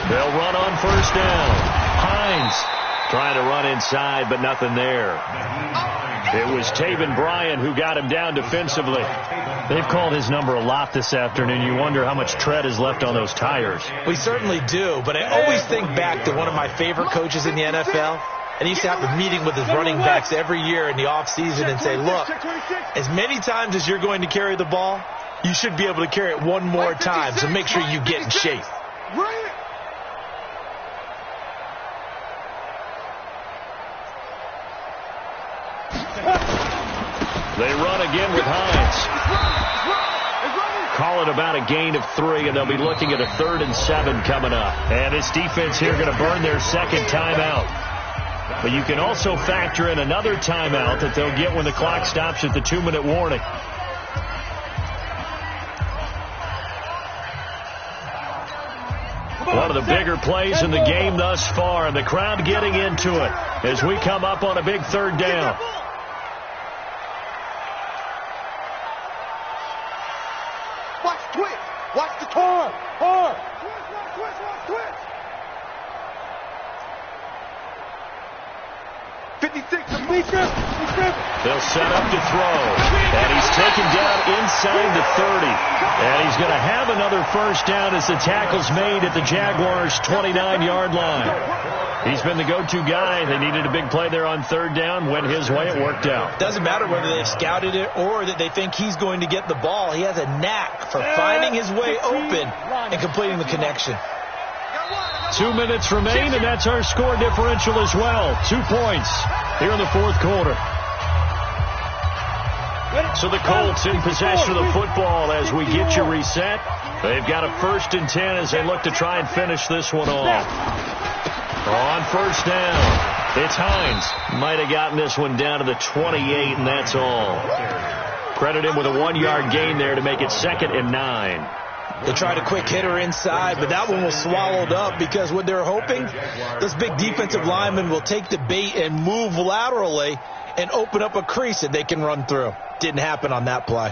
They'll run on 1st down. Hines trying to run inside, but nothing there. It was Taven Bryan who got him down defensively. They've called his number a lot this afternoon. You wonder how much tread is left on those tires. We certainly do, but I always think back to one of my favorite coaches in the NFL. And he used to have a meeting with his running backs every year in the offseason and say, look, as many times as you're going to carry the ball, you should be able to carry it one more time, so make sure you get in shape. They run again with Hines. Call it about a gain of 3, and they'll be looking at a 3rd and 7 coming up. And this defense here going to burn their 2nd timeout. But you can also factor in another timeout that they'll get when the clock stops at the 2-minute warning. One of the bigger plays in the game thus far, and the crowd getting into it as we come up on a big third down. Watch the twitch. Watch the turn. Hard. Twitch. 56. They'll set up to throw. And he's taken down inside the 30. And he's going to have another first down as the tackle's made at the Jaguars' 29-yard line. He's been the go-to guy. They needed a big play there on third down. Went his way. It worked out. Doesn't matter whether they've scouted it or that they think he's going to get the ball. He has a knack for finding his way open and completing the connection. 2 minutes remain, and that's our score differential as well. 2 points here in the fourth quarter. So the Colts in possession of the football as we get you reset. They've got a 1st and 10 as they look to try and finish this one off. On first down, it's Hines. Might have gotten this one down to the 28, and that's all. Credit him with a 1-yard gain there to make it 2nd and 9. They tried a quick hitter inside, but that one was swallowed up because what they're hoping, this big defensive lineman will take the bait and move laterally and open up a crease that they can run through. Didn't happen on that play.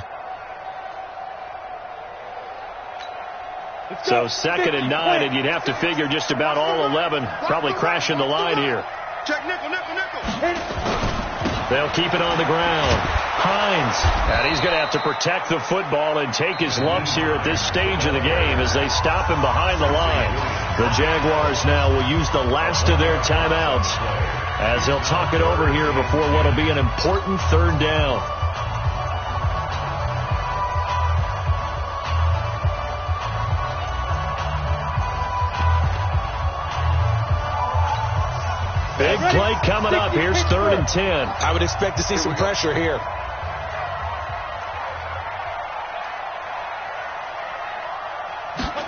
So 2nd and 9, and you'd have to figure just about all 11 probably crashing the line here. Check nickel. They'll keep it on the ground. Hines, and he's going to have to protect the football and take his lumps here at this stage of the game as they stop him behind the line. The Jaguars now will use the last of their timeouts as they'll talk it over here before what will be an important third down. Big play coming up. Here's 3rd and 10. I would expect to see some pressure here.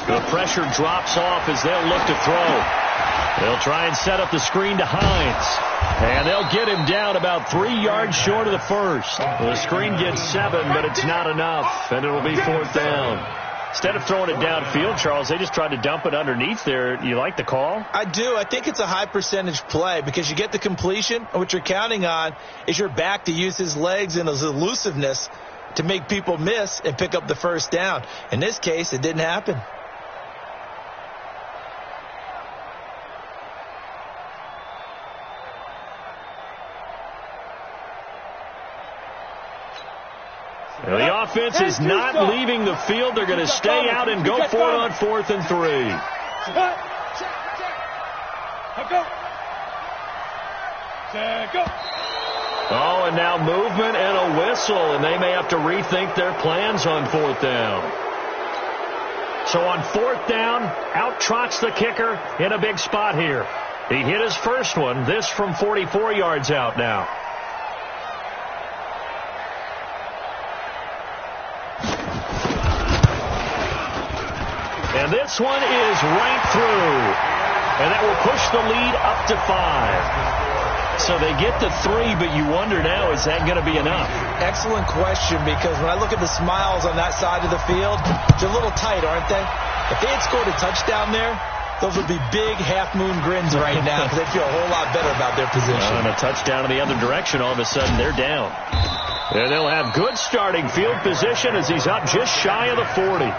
The pressure drops off as they'll look to throw. They'll try and set up the screen to Hines. And they'll get him down about 3 yards short of the first. The screen gets 7, but it's not enough. And it'll be 4th down. Instead of throwing it downfield, Charles, they just tried to dump it underneath there. You like the call? I do. I think it's a high percentage play because you get the completion. And what you're counting on is your back to use his legs and his elusiveness to make people miss and pick up the first down. In this case, it didn't happen. Well, the offense is not leaving the field. They're going to stay out and go for it on 4th and 3. Oh, and now movement and a whistle, and they may have to rethink their plans on 4th down. So on 4th down, out trots the kicker in a big spot here. He hit his first one, this from 44 yards out now. And this one is right through. And that will push the lead up to 5. So they get to 3, but you wonder now, is that going to be enough? Excellent question, because when I look at the smiles on that side of the field, they're a little tight, aren't they? If they had scored a touchdown there, those would be big half-moon grins right now because they feel a whole lot better about their position. And a touchdown in the other direction, all of a sudden they're down. And they'll have good starting field position as he's up just shy of the 40.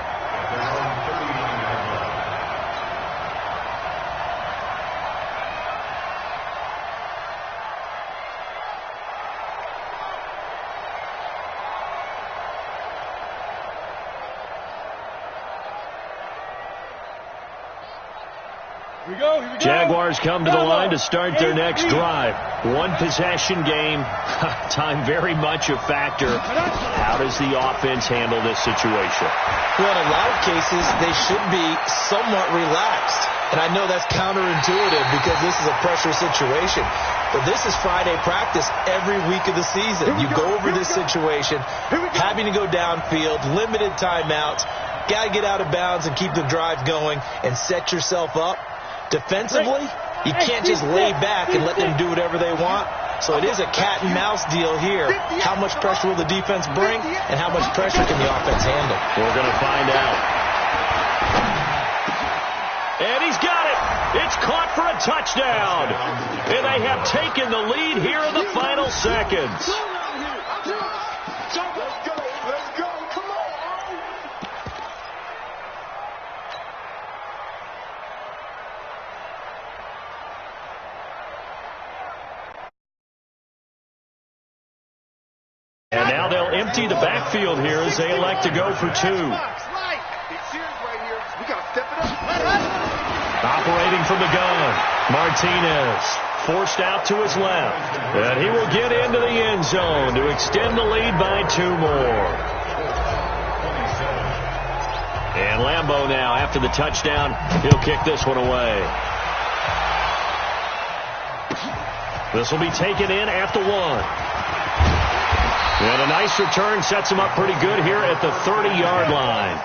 Jaguars come to the line to start their next drive. 1 possession game. Time very much a factor. How does the offense handle this situation? Well, in a lot of cases, they should be somewhat relaxed. And I know that's counterintuitive because this is a pressure situation. But this is Friday practice every week of the season. You go over this situation, having to go downfield, limited timeouts, got to get out of bounds and keep the drive going and set yourself up. Defensively, You can't just lay back and let them do whatever they want. So it is a cat and mouse deal here. How much pressure will the defense bring, and how much pressure can the offense handle? We're going to find out. And he's got it. It's caught for a touchdown. And they have taken the lead here in the final seconds. And now they'll empty the backfield here as they elect to go for two. Operating from the gun, Martinez forced out to his left. And he will get into the end zone to extend the lead by 2 more. And Lambeau now, after the touchdown, he'll kick this one away. This will be taken in at the 1. And a nice return sets him up pretty good here at the 30-yard line.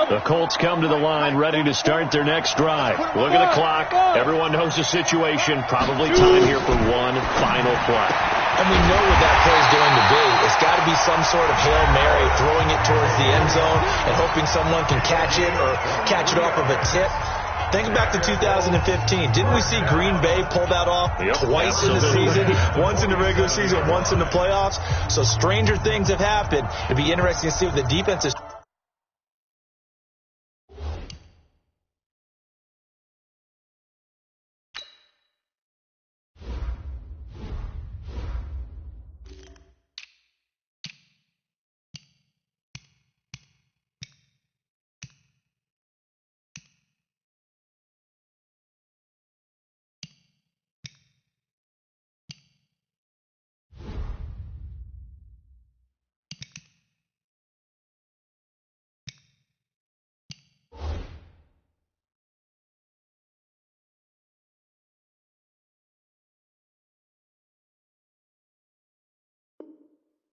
The Colts come to the line ready to start their next drive. Look at the clock. Everyone knows the situation. Probably time here for one final play. And we know what that play is going to be. It's got to be some sort of Hail Mary, throwing it towards the end zone and hoping someone can catch it or catch it off of a tip. Think back to 2015. Didn't we see Green Bay pull that off twice in the season? Once in the regular season, once in the playoffs. So stranger things have happened. It'd be interesting to see what the defense is.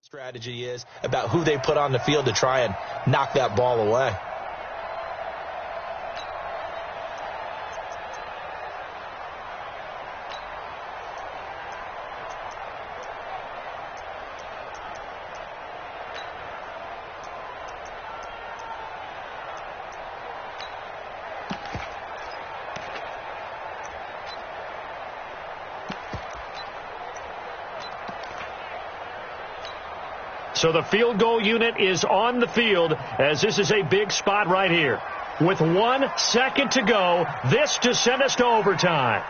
Strategy is about who they put on the field to try and knock that ball away. So the field goal unit is on the field as this is a big spot right here. With 1 second to go, this to send us to overtime.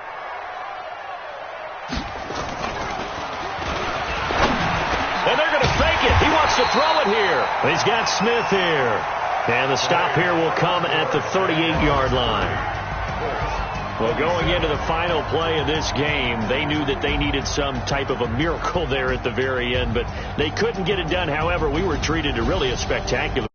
And they're going to fake it. He wants to throw it here. He's got Smith here. And the stop here will come at the 38-yard line. Well, going into the final play of this game, they knew that they needed some type of a miracle there at the very end, but they couldn't get it done. However, we were treated to really a spectacular